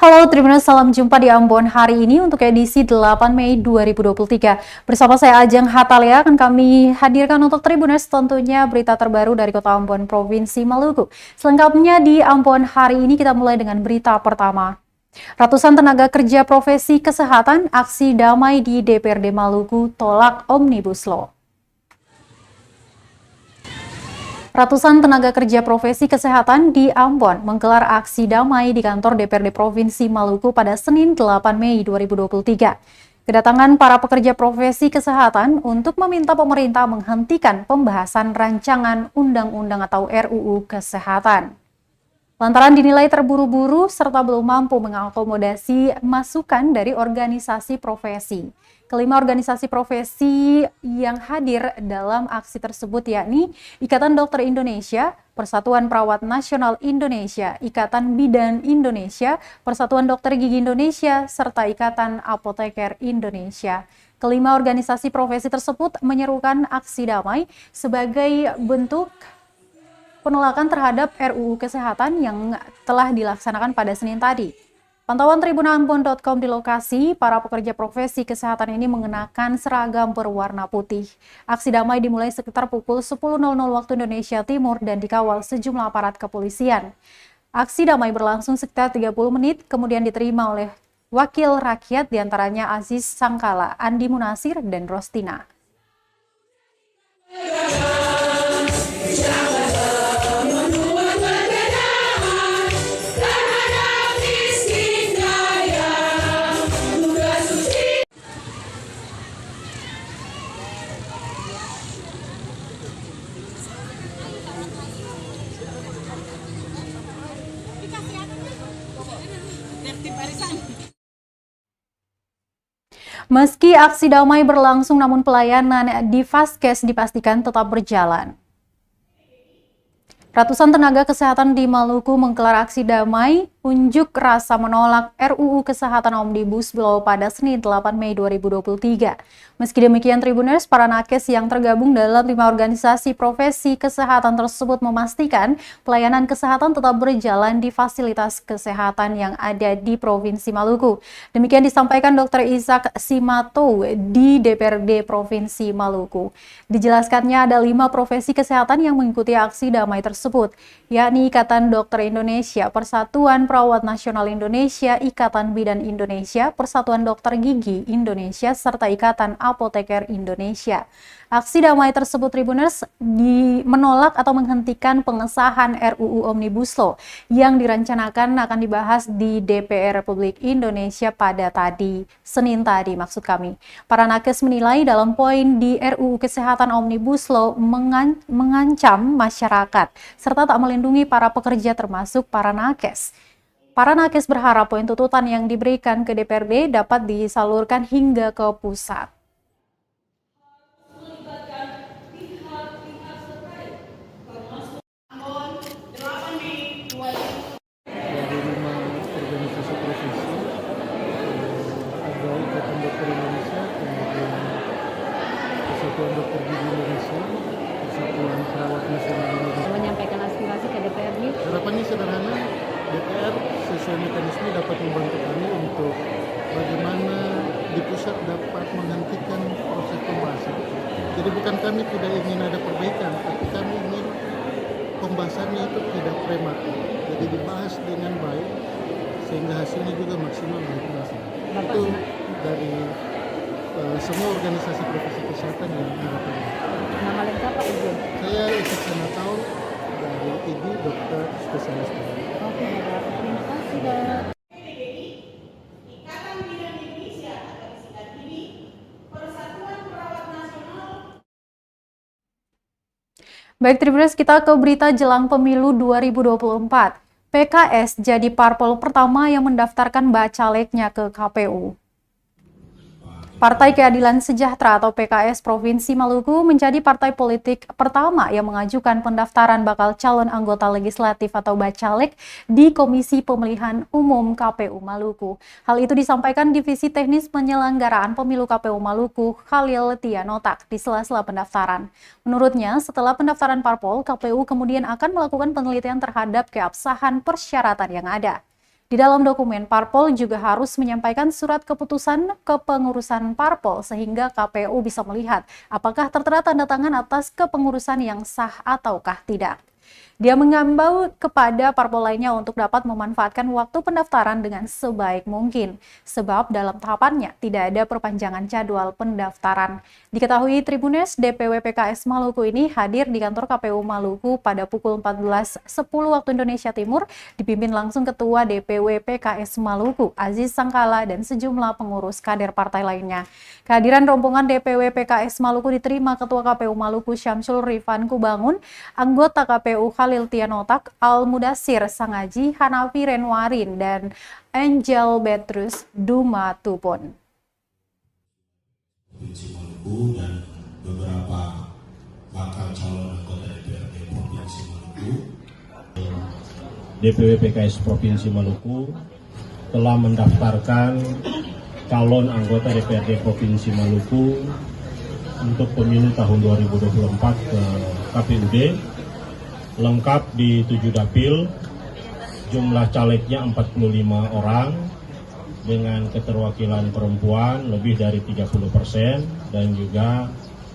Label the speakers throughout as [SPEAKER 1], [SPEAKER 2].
[SPEAKER 1] Halo Tribuners, salam jumpa di Ambon hari ini untuk edisi 8 Mei 2023. Bersama saya Ajeng Hatalia akan kami hadirkan untuk Tribuners tentunya berita terbaru dari Kota Ambon, Provinsi Maluku. Selengkapnya di Ambon hari ini kita mulai dengan berita pertama. Ratusan tenaga kerja profesi kesehatan aksi damai di DPRD Maluku tolak Omnibus Law. Ratusan tenaga kerja profesi kesehatan di Ambon menggelar aksi damai di kantor DPRD Provinsi Maluku pada Senin 8 Mei 2023. Kedatangan para pekerja profesi kesehatan untuk meminta pemerintah menghentikan pembahasan rancangan undang-undang atau RUU Kesehatan. Lantaran dinilai terburu-buru serta belum mampu mengakomodasi masukan dari organisasi profesi. Kelima organisasi profesi yang hadir dalam aksi tersebut yakni Ikatan Dokter Indonesia, Persatuan Perawat Nasional Indonesia, Ikatan Bidan Indonesia, Persatuan Dokter Gigi Indonesia, serta Ikatan Apoteker Indonesia. Kelima organisasi profesi tersebut menyerukan aksi damai sebagai bentuk penolakan terhadap RUU Kesehatan yang telah dilaksanakan pada Senin tadi. Pantauan tribunambon.com di lokasi, para pekerja profesi kesehatan ini mengenakan seragam berwarna putih. Aksi damai dimulai sekitar pukul 10.00 waktu Indonesia Timur dan dikawal sejumlah aparat kepolisian. Aksi damai berlangsung sekitar 30 menit, kemudian diterima oleh wakil rakyat diantaranya Aziz Sangkala, Andi Munasir, dan Rostina. Meski aksi damai berlangsung, namun pelayanan di Vaskes dipastikan tetap berjalan. Ratusan tenaga kesehatan di Maluku menggelar aksi damai unjuk rasa menolak RUU Kesehatan Omnibus Law pada Senin 8 Mei 2023. Meski demikian, Tribuners, para nakes yang tergabung dalam 5 organisasi profesi kesehatan tersebut memastikan pelayanan kesehatan tetap berjalan di fasilitas kesehatan yang ada di Provinsi Maluku. Demikian disampaikan Dr. Ishak Simato di DPRD Provinsi Maluku. Dijelaskannya ada 5 profesi kesehatan yang mengikuti aksi damai tersebut, yakni Ikatan Dokter Indonesia, Persatuan Perawat Nasional Indonesia, Ikatan Bidan Indonesia, Persatuan Dokter Gigi Indonesia, serta Ikatan Apoteker Indonesia. Aksi damai tersebut, Tribuners, menolak atau menghentikan pengesahan RUU Omnibus Law yang direncanakan akan dibahas di DPR Republik Indonesia pada Senin tadi, maksud kami. Para nakes menilai dalam poin di RUU Kesehatan Omnibus Law mengancam masyarakat serta tak melindungi para pekerja termasuk para nakes. Para nakes berharap poin tuntutan yang diberikan ke DPRD dapat disalurkan hingga ke pusat.
[SPEAKER 2] Dari 5 organisasi profesi, ada Ikatan Dokter Indonesia, kemudian Persatuan Dokter Gigi Indonesia, Persatuan Perawat Nasional Indonesia.
[SPEAKER 3] Menyampaikan aspirasi ke DPRD.
[SPEAKER 2] Harapannya sederhana, DPR sesuai mekanisme dapat membantu kami untuk bagaimana di pusat dapat menghentikan proses pembahasan. Jadi bukan kami tidak ingin ada perbaikan, tapi kami ingin pembahasannya itu tidak prematur. Jadi dibahas dengan baik sehingga hasilnya juga maksimal bagi masyarakat. Itu dari semua organisasi profesi kesehatan yang mengatakan.
[SPEAKER 3] Nama lengkap Pak Ibu?
[SPEAKER 2] Saya Ishak Simato dari ID Dokter Spesialis Paru.
[SPEAKER 3] Oke, Pak. Terima kasih, Dok.
[SPEAKER 4] Ikatan Bidan Indonesia atau disingkat BIDI, Persatuan Perawat Nasional.
[SPEAKER 1] Baik, Tribuners, kita ke berita jelang pemilu 2024. PKS jadi parpol pertama yang mendaftarkan bacaleknya ke KPU. Partai Keadilan Sejahtera atau PKS Provinsi Maluku menjadi partai politik pertama yang mengajukan pendaftaran bakal calon anggota legislatif atau bacalek di Komisi Pemilihan Umum KPU Maluku. Hal itu disampaikan Divisi Teknis Penyelenggaraan Pemilu KPU Maluku, Khalil Tianotak, di sela-sela pendaftaran. Menurutnya, setelah pendaftaran parpol, KPU kemudian akan melakukan penelitian terhadap keabsahan persyaratan yang ada. Di dalam dokumen, parpol juga harus menyampaikan surat keputusan kepengurusan parpol sehingga KPU bisa melihat apakah tertera tanda tangan atas kepengurusan yang sah ataukah tidak. Dia mengimbau kepada parpol lainnya untuk dapat memanfaatkan waktu pendaftaran dengan sebaik mungkin, sebab dalam tahapannya tidak ada perpanjangan jadwal pendaftaran. Diketahui Tribunes, DPW PKS Maluku ini hadir di kantor KPU Maluku pada pukul 14.10 waktu Indonesia Timur, dipimpin langsung Ketua DPW PKS Maluku, Aziz Sangkala, dan sejumlah pengurus kader partai lainnya. Kehadiran rombongan DPW PKS Maluku diterima Ketua KPU Maluku Syamsul Rifan Kubangun, anggota KPU Khalil Tianotak, Al-Mudasir Sangaji, Hanafi Renwarin, dan Angel Petrus Dumatupon.
[SPEAKER 5] Provinsi Maluku dan beberapa bakal calon anggota DPRD Provinsi Maluku. DPW PKS Provinsi Maluku telah mendaftarkan calon anggota DPRD Provinsi Maluku untuk pemilu tahun 2024 ke KPUD, lengkap di 7 dapil, jumlah calegnya 45 orang, dengan keterwakilan perempuan lebih dari 30% dan juga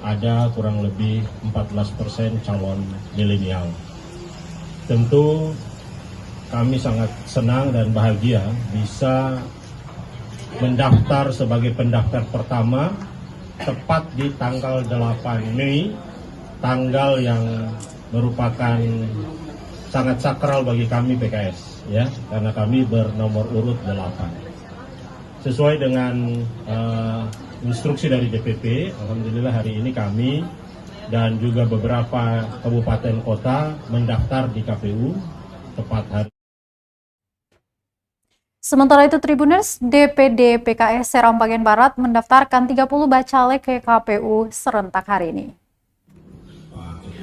[SPEAKER 5] ada kurang lebih 14% calon milenial. Tentu kami sangat senang dan bahagia bisa mendaftar sebagai pendaftar pertama tepat di tanggal 8 Mei, tanggal yang merupakan sangat sakral bagi kami PKS, ya, karena kami bernomor urut 8. Sesuai dengan instruksi dari DPP, alhamdulillah hari ini kami dan juga beberapa kabupaten kota mendaftar di KPU tepat hari.
[SPEAKER 1] Sementara itu Tribuners, DPD PKS Seram bagian Barat mendaftarkan 30 bacalek ke KPU serentak hari ini.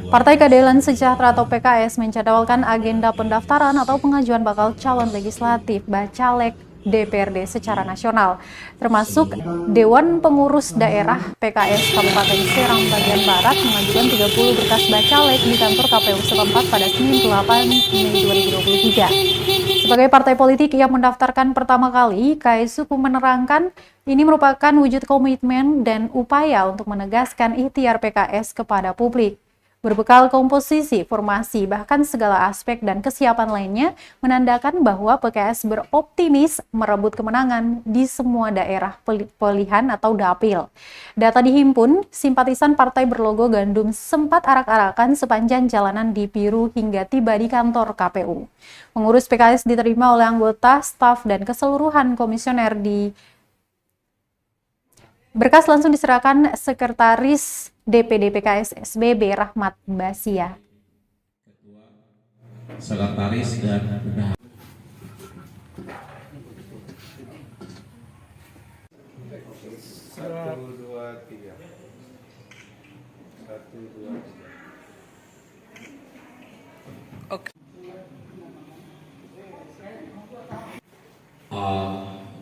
[SPEAKER 1] Partai Keadilan Sejahtera atau PKS menjadwalkan agenda pendaftaran atau pengajuan bakal calon legislatif bacalek DPRD secara nasional, termasuk Dewan Pengurus Daerah PKS Kabupaten Seram bagian Barat mengajukan 30 berkas bacalek di kantor KPU setempat pada Senin 8 Mei 2023. Sebagai partai politik yang mendaftarkan pertama kali, KSU menerangkan ini merupakan wujud komitmen dan upaya untuk menegaskan ikhtiar PKS kepada publik. Berbekal komposisi, formasi, bahkan segala aspek dan kesiapan lainnya menandakan bahwa PKS beroptimis merebut kemenangan di semua daerah pilihan atau dapil. Data dihimpun, simpatisan partai berlogo gandum sempat arak-arakan sepanjang jalanan di Piru hingga tiba di kantor KPU. Pengurus PKS diterima oleh anggota, staf, dan keseluruhan komisioner di berkas langsung diserahkan Sekretaris DPD PKS SBB Rahmat Basia.
[SPEAKER 5] Sekretaris dan bendahara.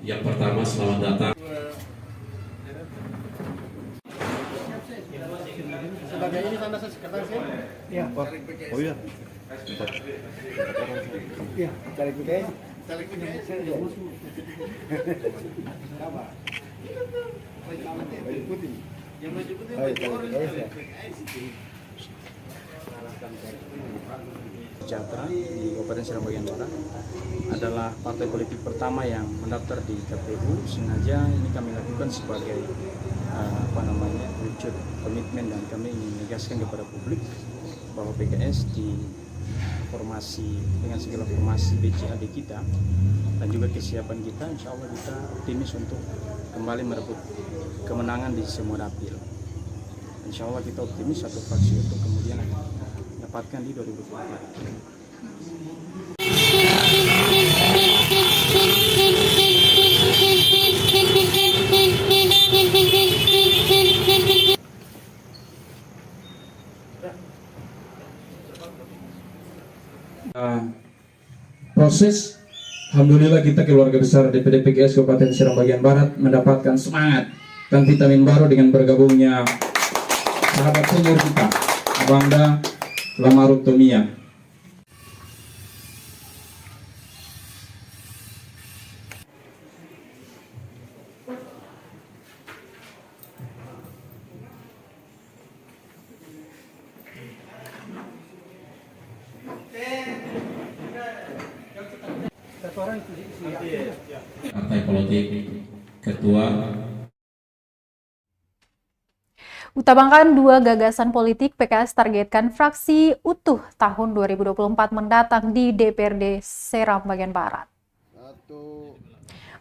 [SPEAKER 5] Yang pertama, selamat datang.
[SPEAKER 2] Sebagai ini tanda sekretaris ya? Iya.
[SPEAKER 6] Oh iya.
[SPEAKER 2] Iya, caleg PKS. Caleg PKS. Apa? Baju putih. Yang baju putih caleg PKS.
[SPEAKER 6] Sejahtera di Kabupaten Seram bagian Barat adalah partai politik pertama yang mendaftar di KPU. Sengaja ini kami lakukan sebagai wujud komitmen, dan kami ingin menegaskan kepada publik bahwa PKS di formasi dengan segala formasi BCAD kita dan juga kesiapan kita, insya Allah kita optimis untuk kembali merebut kemenangan di semua dapil. Insya Allah kita optimis satu fraksi untuk kemudian dapatkan di 2024.
[SPEAKER 7] Proses, alhamdulillah kita keluarga besar DPD PKS Kabupaten Seram bagian Barat mendapatkan semangat dan vitamin baru dengan bergabungnya sahabat senior kita, Abangda Lamaruk Tomia. partai politik, ketua.
[SPEAKER 1] Utamakan 2 gagasan politik, PKS targetkan fraksi utuh tahun 2024 mendatang di DPRD Seram bagian Barat.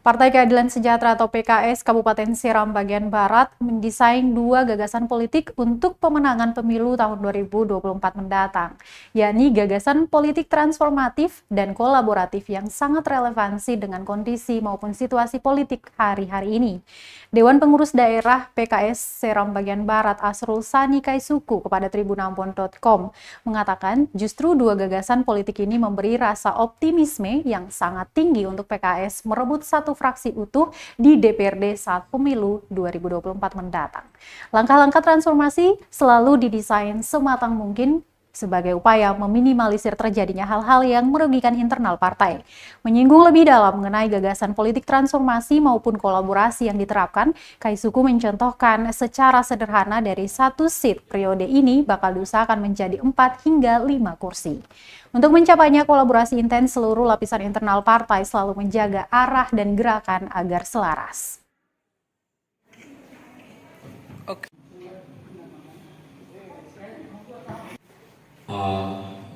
[SPEAKER 1] Partai Keadilan Sejahtera atau PKS Kabupaten Seram bagian Barat mendesain 2 gagasan politik untuk pemenangan pemilu tahun 2024 mendatang, yakni gagasan politik transformatif dan kolaboratif yang sangat relevansi dengan kondisi maupun situasi politik hari-hari ini. Dewan Pengurus Daerah PKS Seram bagian Barat Asrul Sani Kaisuku kepada tribunambon.com mengatakan justru 2 gagasan politik ini memberi rasa optimisme yang sangat tinggi untuk PKS merebut satu fraksi utuh di DPRD saat pemilu 2024 mendatang. Langkah-langkah transformasi selalu didesain sematang mungkin sebagai upaya meminimalisir terjadinya hal-hal yang merugikan internal partai. Menyinggung lebih dalam mengenai gagasan politik transformasi maupun kolaborasi yang diterapkan, Kaisuku mencontohkan secara sederhana dari 1 seat periode ini bakal diusahakan menjadi 4 hingga 5 kursi. Untuk mencapainya kolaborasi intens, seluruh lapisan internal partai selalu menjaga arah dan gerakan agar selaras.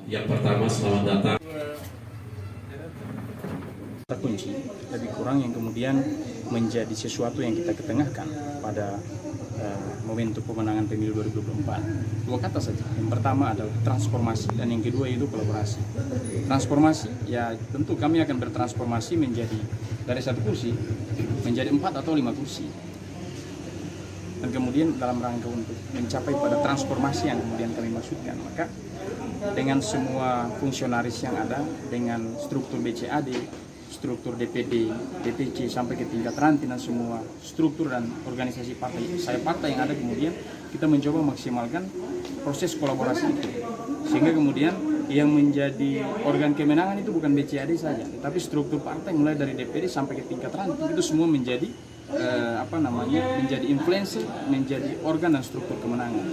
[SPEAKER 5] Yang pertama, selamat datang.
[SPEAKER 6] Terkunci, lebih kurang yang kemudian menjadi sesuatu yang kita ketengahkan pada momentum pemenangan pemilu 2024. 2 kata saja. Yang pertama adalah transformasi dan yang kedua itu kolaborasi. Transformasi, ya tentu kami akan bertransformasi menjadi dari 1 kursi menjadi 4 atau 5 kursi. Dan kemudian dalam rangka untuk mencapai pada transformasi yang kemudian kami maksudkan, maka dengan semua fungsionaris yang ada, dengan struktur BCAD, struktur DPD, DPC sampai ke tingkat ranting dan semua struktur dan organisasi partai yang ada, kemudian kita mencoba maksimalkan proses kolaborasi itu. Sehingga kemudian yang menjadi organ kemenangan itu bukan BCAD saja, tetapi struktur partai mulai dari DPD sampai ke tingkat ranting itu semua menjadi menjadi influencer, menjadi organ dan struktur kemenangan.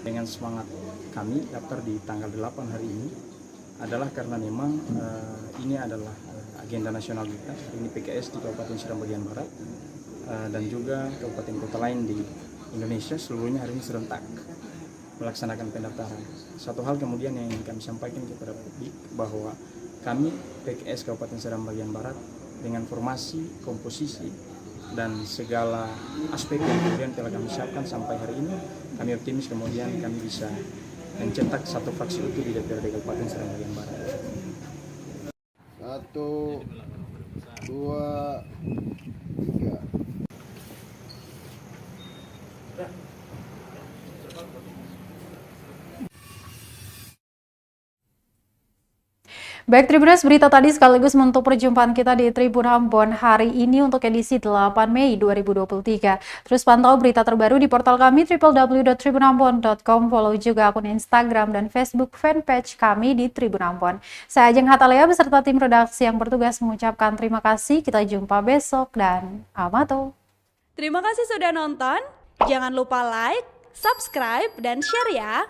[SPEAKER 6] Dengan semangat kami daftar di tanggal 8 hari ini adalah karena memang ini adalah agenda nasional kita. Ini PKS di Kabupaten Seram bagian Barat dan juga kabupaten kota lain di Indonesia seluruhnya hari ini serentak melaksanakan pendaftaran. Satu hal kemudian yang ingin kami sampaikan kepada publik bahwa kami PKS Kabupaten Seram bagian Barat dengan formasi, komposisi, dan segala aspek yang kemudian telah kami siapkan sampai hari ini, kami optimis kemudian kami bisa mencetak satu fraksi utuh di DPRD Kabupaten Seram bagian Barat.
[SPEAKER 8] 1, 2, 3.
[SPEAKER 1] Baik Tribuners, berita tadi sekaligus menutup perjumpaan kita di Tribun Ambon hari ini untuk edisi 8 Mei 2023. Terus pantau berita terbaru di portal kami www.tribunambon.com. Follow juga akun Instagram dan Facebook fanpage kami di Tribun Ambon. Saya Ajeng Hatalea beserta tim redaksi yang bertugas mengucapkan terima kasih. Kita jumpa besok dan amato.
[SPEAKER 9] Terima kasih sudah nonton. Jangan lupa like, subscribe, dan share ya.